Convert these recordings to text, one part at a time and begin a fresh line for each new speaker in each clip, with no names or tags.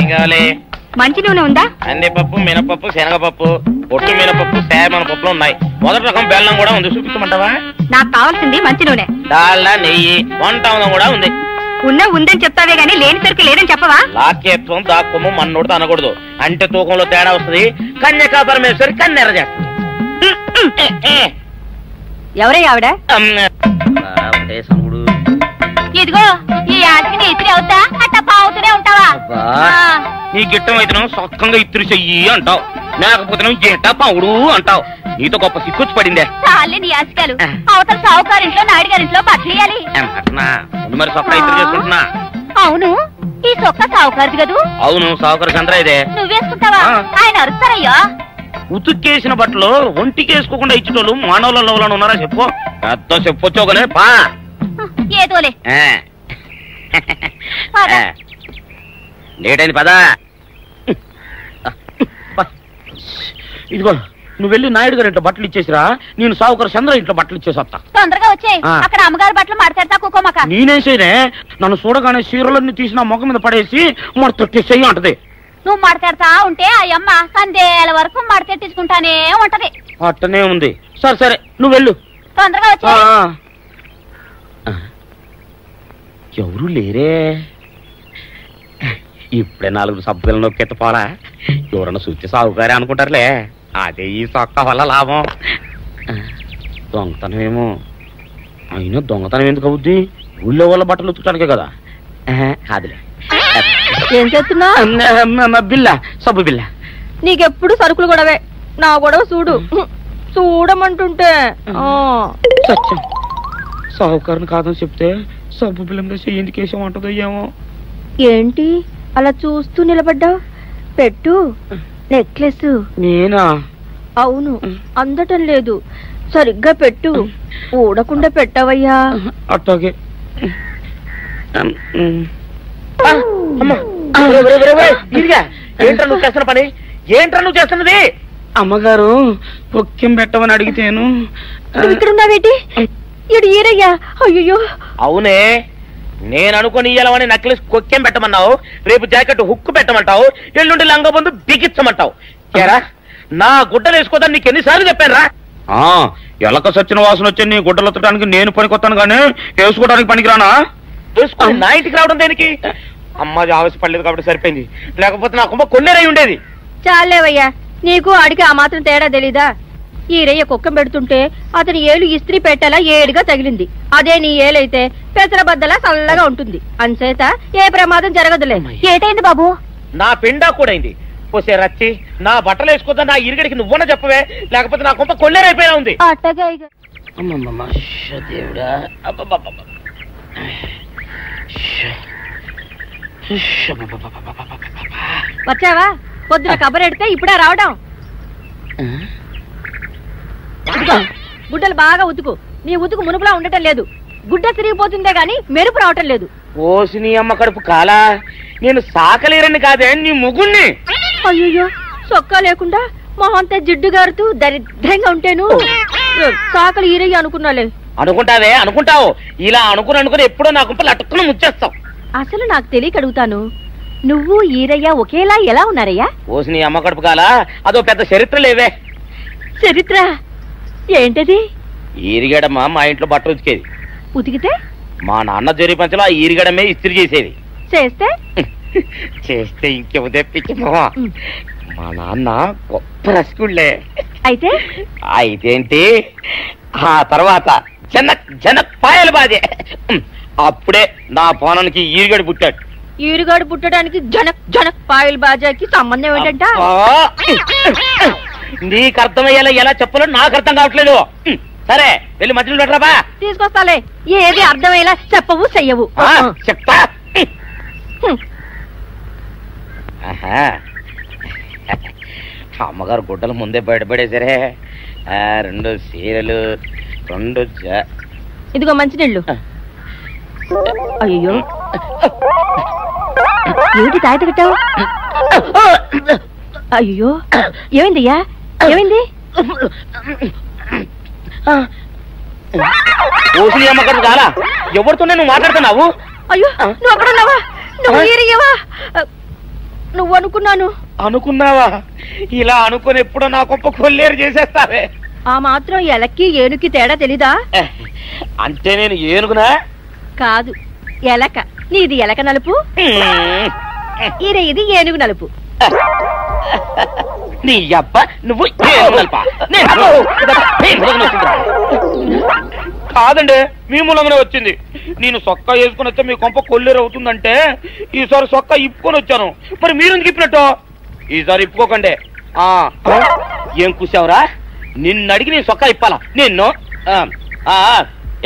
ఏం కావాలి?
మంచి నూనె ఉందా?
కందిపప్పు, మినపప్పు, శనగపప్పు, పొట్టు మినపప్పు, సేమన పప్పులు ఉన్నాయి. మొదటి రకం బెల్లం కూడా ఉంది, చూపించమంటావా?
నాకు కావాల్సింది మంచి నూనె.
డాల్డా, నెయ్యి, వంట కూడా ఉంది.
ఉందని చెప్తావే గానీ లేని సరికి లేదని చెప్పవా?
లాక్యత్వం దాక్కుము మన్నోడితో అనకూడదు, అంటే తూకంలో తేడా వస్తుంది. కన్యకా పరమేశ్వరి కన్నెర చేస్తుంది.
ఎవరయ్య ఆవిడ?
ఇదిగో ఈ ఆటకి నీ ఇస్త్రీ అవుతా అట్ట పావుతూనే ఉంటావా?
నీ గిట్టం అయితే సొక్కంగా ఇత్తురు చెయ్యి అంటావు, లేకపోతే గిట్ట పావుడు అంటావు. నీతో గొప్ప సిక్కుచ్చి పడిందే.
చాలే నీ ఆశకాలు. అవతల సావుకారింట్లో నాయుడు గారింట్లో బట్టలేయాలి.
మరి సొక్క ఇత్తురు చేసుకుంటున్నా.
అవును, ఈ సొక్క సావుకారిది కదూ?
అవును, సావుకారు చంద్ర ఇదే.
నువ్వేసుకుంటావా? ఆయన అరుస్తారయ్యా.
ఉతుక్కేసిన బట్టలు ఒంటికేసుకోకుండా ఇచ్చేటోళ్ళు మానవులలో ఉన్నారా చెప్పు? పెద్ద చెప్పొచ్చుగానే పా.
ఏదోలే
లేటైంది పదా. ఇదిగో నువ్వు వెళ్ళి నాయుడు గారి ఇంట్లో బట్టలు ఇచ్చేసిరా, నేను సావుకారు చంద్ర ఇంట్లో బట్టలు ఇచ్చేసి వస్తా.
తొందరగా వచ్చాయి. అక్కడ అమ్మగారి బట్టలు మాడతాడతా కుకోమక.
నేనేం చేయనే, నన్ను చూడగానే చీరలన్నీ తీసిన మొక్క మీద పడేసి మొట్టెట్టేసేయి అంటది.
నువ్వు మాడతాడతా ఉంటే ఆ అమ్మ సందేల వరకు మడతెట్టించుకుంటానే ఉంటది.
అట్టనే ఉంది. సరే సరే నువ్వు వెళ్ళు,
తొందరగా వచ్చా.
ఎవరు లేరే, ఇప్పుడే 4 సబ్బులను నొక్కెత్త పోలా. ఎవరన్నా చూస్తే సాగుగారే అనుకుంటారులే. అదే ఈ సొక్క వల్ల లాభం. దొంగతనమేమో. అయినా దొంగతనం ఎందుకు అవుద్ది? ఊళ్ళో వాళ్ళ బట్టలు ఉతుకడానికే కదా. కాదులే.
ఏం చేస్తున్నా?
బిల్ల, సబ్బు బిల్ల.
నీకెప్పుడు సరుకులు గొడవే. నా గొడవ చూడు. చూడమంటుంటే
సత్యం, సాహుకారుని కాదని చెప్తే సబ్బు బిల్ల మీద ఎందుకు వేసామంటుందో ఏమో.
ఏంటి అలా చూస్తూ నిలబడ్డావు? పెట్టు. నెక్లెస్.
నేనా?
అవును, అందటం లేదు. సరిగ్గా పెట్టు. ఊడకుండా పెట్టవయ్యా.
అట్టాగే. ఏంట్రా నువ్వు చేస్తున్న పని? ఏంట్రా నువ్వు చేస్తున్నది? అమ్మగారు పొక్కెం పెట్టమని అడిగితేను.
ఇక్కడున్నావేటి? ఇడు ఈరయ్యా. అయ్యో.
అవునే, నేను అనుకుని ఇయ్యాలని నెక్లెస్ కొక్కెం పెట్టమన్నావు, రేపు జాకెట్ హుక్కు పెట్టమంటావు, ఎల్లుండి లంగబందు బిగించమంటావు. ఏరా నా గుడ్డలు వేసుకోదని నీకు ఎన్నిసార్లు చెప్పాను రా? ఎలక సచ్చిన వాసన వచ్చి నీ గుడ్డలు ఎత్తడానికి నేను పనికొత్తాను కానీ వేసుకోవడానికి పనికిరానా? వేసుకొని నా ఇంటికి రావడం దేనికి? అమ్మాది ఆవేశపడలేదు కాబట్టి సరిపోయింది, లేకపోతే నా కుమ్మ కొన్నేరై ఉండేది.
చాలేవయ్యా, నీకు అడిగి ఆ మాత్రం తేడా తెలీదా? ఈరయ్య కుక్కం పెడుతుంటే అతని ఏలు ఇస్త్రీ పెట్టేలా ఏడుగా తగిలింది. అదే నీ ఏలైతే పెసరబద్దలా చల్లగా ఉంటుంది. అంచేత ఏ ప్రమాదం జరగదులే.
ఏటైంది బాబు?
నా పిండా కూడా అయింది. పోసే రచ్చి, నా బట్టలు వేసుకోద్దా నా ఇరుగడికి నువ్వన చెప్పవే, లేకపోతే నా కొంత కొల్లేరైపోయినా ఉంది.
వచ్చావా? పొద్దున కబరెడితే ఇప్పుడే రావడం. గుడ్డలు బాగా ఉతుకు. నీ ఉతుకు మునుపులా ఉండటం లేదు. గుడ్డ తిరిగిపోతుందే గాని మెరుపు రావటం లేదు.
ఓసి నీ అమ్మ కడుపు కాలా, నేను సాకలేరని కాదే నీ ముగ్గుణ్ణి.
అయ్యో, సొక్కా లేకుండా మొహంతా జిడ్డు గారుతూ దరిద్రంగా ఉంటేను సాకలు ఈరయ్య అనుకున్నాలే.
అనుకుంటావే, అనుకుంటావు. ఇలా అనుకుని ఎప్పుడో నా గుంపలు అటుక్కుని ముచ్చేస్తావు.
అసలు నాకు తెలియక అడుగుతాను, నువ్వు ఈరయ్య ఒకేలా ఎలా ఉన్నారయ్యా?
ఓసి నీ అమ్మ కడుపు కాలా, అదో పెద్ద చరిత్ర లేవే.
చరిత్ర ఏంటది?
ఈరిగడమ్మ మా ఇంట్లో బట్టలు ఉతికేది.
ఉతికితే
మా నాన్న జరి పంచలో ఆ ఈరిగడమే ఇస్త్రీ చేసేది.
చేస్తే
చేస్తే ఇంకేమో తెప్పించమా. మా నాన్న గొప్ప రసికుళ్ళే.
అయితే
అయితేంటి, ఆ తర్వాత జనక్ పాయలు బాధే. అప్పుడే నా పోనానికి ఈరిగడు పుట్టాడు.
ఈరుగాడు పుట్టడానికి జనక్ పాయల్ బాజాకి సంబంధం ఏంటంట?
నీకు అర్థమయ్యేలా ఎలా చెప్పాలో నాకు అర్థం కావట్లేదు. సరే వెళ్ళి మధ్యలో పెట్టరాబా.
తీసుకొస్తాలే. ఏది అర్థమయ్యేలా చెప్పవు చెయ్యవు.
చెప్తా. అమ్మగారు గుడ్డలు ముందే బయటపడేసరే. 2 చీరలు, 2
ఇదిగో మంచినీళ్ళు. అయ్యో, ఏంటి తాయత కట్టావు? అయ్యో, ఏమైందయ్యా? ఏమైంది?
ఓసిని అమ్మగారు చాలా. ఎవరితోనే నువ్వు మాట్లాడుతున్నావు?
అయ్యో, నువ్వు అక్కడున్నావా? నువ్వు ఈరయ్యవా? నువ్వు అనుకున్నాను.
అనుకున్నావా? ఇలా అనుకుని ఎప్పుడో నా గొప్ప కొల్లేరు చేసేస్తావే.
ఆ మాత్రం ఎలక్కి ఏనుకి తేడా తెలీదా?
అంటే నేను ఏనుగునా?
కాదు, ఎలక. నీది ఎలక నలుపు, ఇది ఏనుగు నలుపు.
నీ అబ్బ నువ్వు కాదండి, మీ మూలంగానే వచ్చింది. నేను సొక్కా వేసుకుని వస్తే మీ కొంప కొల్లేరు అవుతుందంటే ఈసారి సొక్కా ఇప్పుకొని వచ్చాను. మరి మీరు ఎందుకు ఇప్పినట్టు? ఈసారి ఇప్పుకోకండి. ఏం కూసావురా? నిన్ను అడిగి నేను సొక్కా ఇప్పాలా నిన్ను?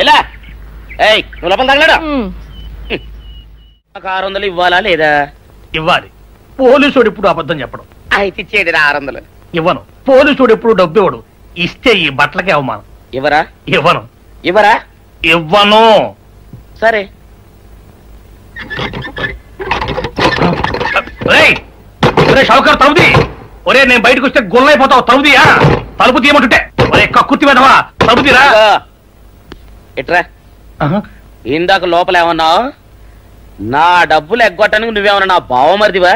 ఎలా నువ్వు లోపల తగలడా? 600 ఇవ్వాలా లేదా?
ఇవ్వాలి. పోలీసుడు ఎప్పుడు అబద్ధం చెప్పడం.
అయితే ఇచ్చేది 600.
ఇవ్వను. పోలీసుడు ఎప్పుడు డబ్బు ఇవ్వడు. ఇస్తే ఈ బట్టలకే అవమానం.
ఇవ్వరా?
ఇవ్వను.
ఇవ్వరా?
ఇవ్వను.
సరే.
షౌకర్ తలుపుది. ఒరే నేను బయటకు వస్తే గొల్లైపోతావు. తలుపుదియా? తలుపు తీయమంటుంటే ఒరే కక్కుర్తి వెదవా, తలుపు తీరా.
ఇట్రా. ఇందాక లోపల ఏమన్నావు? నా డబ్బులు ఎగ్గొట్టడానికి నువ్వేమన్నా నా బావమరిదివా?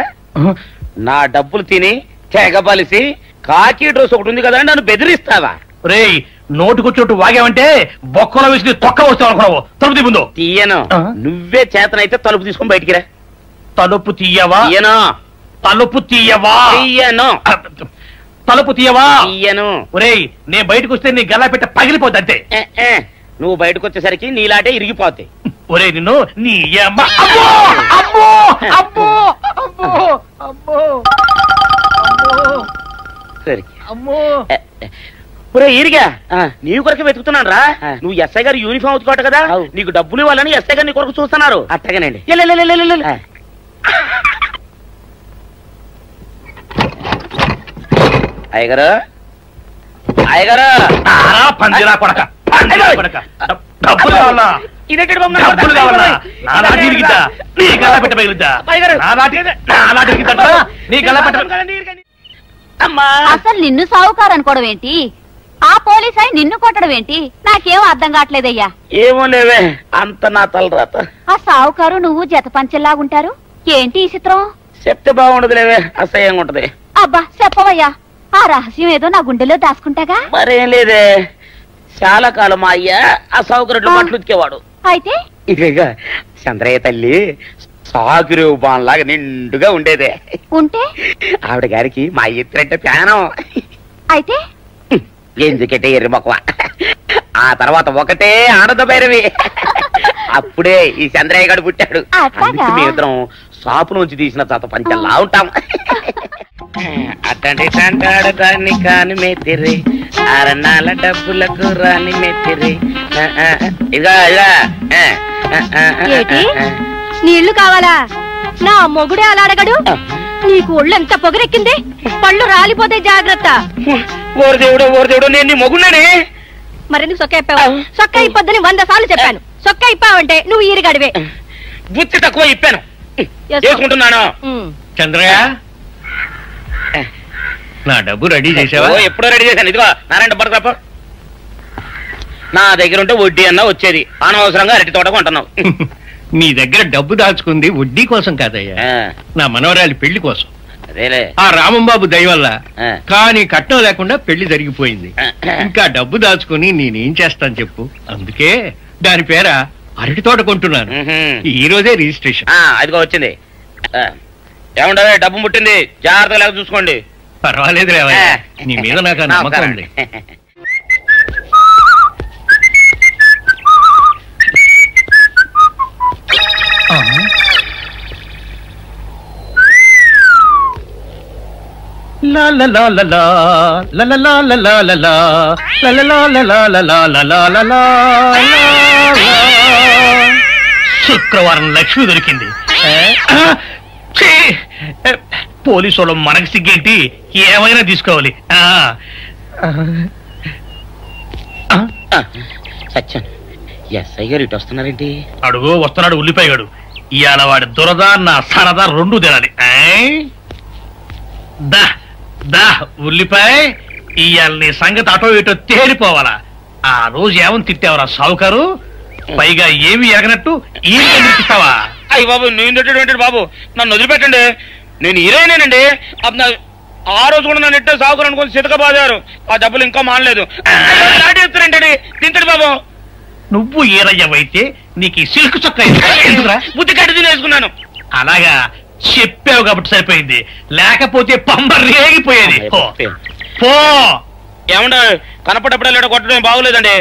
నా డబ్బులు తిని తెగబలిసి కాకి డ్రెస్ ఒకటి ఉంది కదా నన్ను బెదిరిస్తావా?
రేయ్ నోటుకొచ్చేట్టు వాగావంటే బొక్కలో వేసి తొక్క వస్తావు అనుకున్నావు. తలుపు తీ ముందు.
తీయను. నువ్వే చేతనైతే తలుపు తీసుకొని బయటికి రా.
తలుపు తీయవా?
తీయను.
తలుపు తీయవా?
తీయను.
తలుపు తీయవా?
తీయను.
ఒరేయ్ నేను బయటకు వస్తే నీ గల్లా పెట్ట పగిలిపోద్ది అంతే.
నువ్వు బయటకు వచ్చేసరికి నీలాటే ఇరిగిపోతాయి.
ఒరే నిన్ను నీ అబ్బో అబ్బో అబ్బో అబ్బో అబ్బో
సరే
అమ్మో.
ఒరే ఈరిగా నీ కొరకు వెతుకుతున్నాను రా. నువ్వు ఎస్ఐ గారు యూనిఫామ్ అవుతుకోట కదా, నీకు డబ్బులు ఇవ్వాలని ఎస్ఐ గారు నీ కొరకు చూస్తున్నారు. అట్టగానండి. అయ్యగారు అయ్యగారు
పందిరా కొడక డబ్బులు కావాలా? డబ్బులు కావాలా? నా లాటి ఇరిగిద్దా? నీ గల్లా పెట్ట పగిలిద్దా? నా లాటి ఇరిగిద్దా? నీ గల్లా పెట్ట.
అసలు నిన్ను సావుకారు అనుకోవడం ఏంటి? ఆ పోలీస్ అయి నిన్ను కొట్టడం ఏంటి? నాకేం అర్థం కావట్లేదయ్యా.
ఏమో లేవే, అంత నా తలరాత.
ఆ సావుకారు నువ్వు జత పంచెల్లాగుంటారు ఏంటి ఈ చిత్రం?
చెప్తే బాగుండదు లేవే, అసహ్యంగా ఉంటది.
అబ్బా చెప్పవయ్యా, ఆ రహస్యం ఏదో నా గుండెలో దాచుకుంటాగా.
మరేం లేదే, చాలా కాలం మా అయ్య ఆ సౌకర్యం బట్టలు ఉతికేవాడు.
అయితే
ఇక చంద్రయ్య తల్లి సాగురు బాన్లాగా నిండుగా ఉండేదే.
ఉంటే
ఆవిడ గారికి మా ఇద్దరంటే ప్యానం.
అయితే
ఎందుకంటే ఎర్రి మొక్కవ. ఆ తర్వాత ఒకటే ఆనంద భైరవి. అప్పుడే ఈ చంద్రయ్య గారు పుట్టాడు. మేమిద్దరం షాపు నుంచి తీసిన తాత పంచల్లా ఉంటాం. అట్టండి తంటాడు దాన్ని కాని మెత్తిరి, అరణాల డబ్బులకు రాని మెత్తిరి. ఇదిగా
నీళ్లు కావాలా? నా మొగుడే అలా అడగడు. నీకు ఒళ్ళు ఎంత పొగరెక్కింది, పళ్ళు రాలిపోతే జాగ్రత్త.
ఓరు దేవుడు నేను నీ మొగున్నానే.
మరెందుకు సొక్క ఇప్పావు? సొక్క ఇప్పొద్దని 100 సార్లు చెప్పాను. సొక్క ఇప్పావంటే నువ్వు ఈరుగడివే.
బుద్ధి తక్కువ ఇప్పాను, చేసుకుంటున్నాను.
చంద్రయ్య నా డబ్బు రెడీ చేసావా?
ఎప్పుడో రెడీ చేశాను. ఇదిగో నారాయణ డబ్బు తప్ప నా దగ్గర ఉంటే వడ్డీ అన్నా వచ్చేది, అనవసరంగా అరటి తోట కొంటున్నావు.
నీ దగ్గర డబ్బు దాచుకుంది వడ్డీ కోసం కాదయ్యా, నా మనవరాలి పెళ్లి కోసం.
అదేలే,
ఆ రామంబాబు దయ వల్ల కానీ కట్నం లేకుండా పెళ్లి జరిగిపోయింది. ఇంకా డబ్బు దాచుకుని నేనేం చేస్తాను చెప్పు. అందుకే దాని పేర అరటి తోట కొంటున్నాను. ఈ రోజే రిజిస్ట్రేషన్.
అదిగో వచ్చింది. ఏమంటే డబ్బు ముట్టింది, జాగ్రత్తగా చూసుకోండి.
పర్వాలేదు రేవయ్య, నీ మీద నాకు నమ్మకం ఉంది. శుక్రవారం లక్ష్మి దొరికింది. పోలీసు వాళ్ళు మనకి సిగ్గేంటి, ఏమైనా తీసుకోవాలి.
సత్యం, ఎస్ఐ గారు ఇటు వస్తున్నారేంటి?
అడుగు వస్తున్నాడు ఉల్లిపాయగాడు. ఇవాళ వాడి దురద నా సరదా రెండు తినాలి. దా దా ఉల్లిపాయ, ఇవాళ నీ సంగతి అటో ఇటో తేలిపోవాలా. ఆ రోజు ఏమని తిట్టావరా సావుకారు, పైగా ఏమి ఎరగనట్టు ఈ ఇస్తావా?
అయ్యి బాబు, నేను తిట్టేటువంటి బాబు, నన్ను వదిలిపెట్టండి. నేను హీరోయినేనండి. ఆ రోజు కూడా నన్ను ఇట్టే సాగురు అనుకుని చితకబాదారు. ఆ డబ్బులు ఇంకా మానలేదు. దాటేస్తారంటే తింటాడు బాబు.
నువ్వు ఈరయ్యవైతే నీకు ఈ సిల్క్ చొక్క ఎందుకురా?
బుద్ధి కట్టి తినేసుకున్నాను.
అలాగా చెప్పావు కాబట్టి సరిపోయింది, లేకపోతే పంబ రేగిపోయేది. పో.
ఏమంటా కనపడప్పుడే కొట్టడం బాగోలేదండి.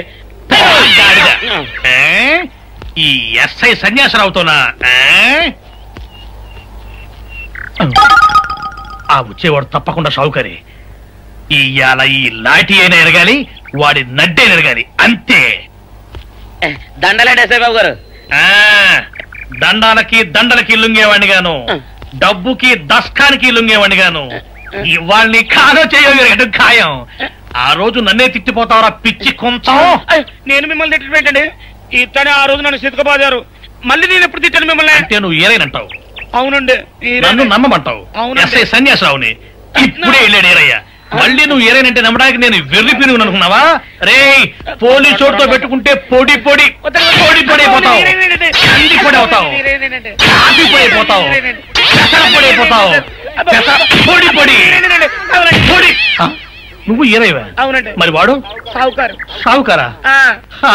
ఈ ఎస్ఐ సన్యాసరావుతోనా? ఆ వచ్చేవాడు తప్పకుండా షౌకరి. ఇవాళ ఈ లాఠీ అయినా ఎరగాలి, వాడి నడ్డైనా ఎరగాలి, అంతే.
దండలేండి ఎస్ఐ బాబు గారు.
దండాలకి దండలకి లొంగేవాడిని గాను, డబ్బుకి దస్కానికి లొంగేవాడిని గాను. వాళ్ళని కాదో చేయగలిగాడు ఖాయం. ఆ రోజు నన్నే తిట్టిపోతావరా పిచ్చి కొంచెం.
నేను మిమ్మల్ని తిట్టి పెట్టండి. ఇతనే ఆ రోజు నన్ను సితకబాదారు. మళ్ళీ నేను ఎప్పుడు తిట్టాను మిమ్మల్ని?
అంటే నువ్వు ఏరైనంటావు.
అవునండి.
నన్ను నమ్మమంటావు. ఎస్ఐ సన్యాసరావుని ఇప్పుడే వెళ్ళాడు ఏరయ్య. మళ్ళీ నువ్వు ఏరైనంటే నమ్మడానికి నేను వెర్రి పిరుగు అనుకున్నావా? రే పోలీసు చోటుతో పెట్టుకుంటే పొడి పొడి పొడి పొడి అయిపోతావు, కంది పొడి అవుతావు, కాఫీ పొడి అయిపోతావు, పెసర పొడి అయిపోతావు, పొడి పొడి పొడి. నువ్వు ఏరైవా?
అవునండి.
మరి వాడు
సావుకారు.
సావుకారా?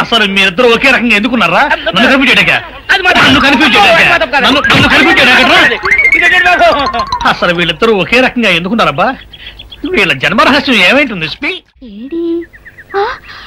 అసలు మీరిద్దరు ఒకే రకంగా ఎందుకున్నారా? నన్ను కన్ఫ్యూజ్ చేయడాక, నన్ను కన్ఫ్యూజ్ చేయడాక, నన్ను కన్ఫ్యూజ్ చేయడాక. అసలు వీళ్ళిద్దరూ ఒకే రకంగా ఎందుకున్నారబ్బా? వీళ్ళ జన్మరహస్యం ఏమైంటుంది?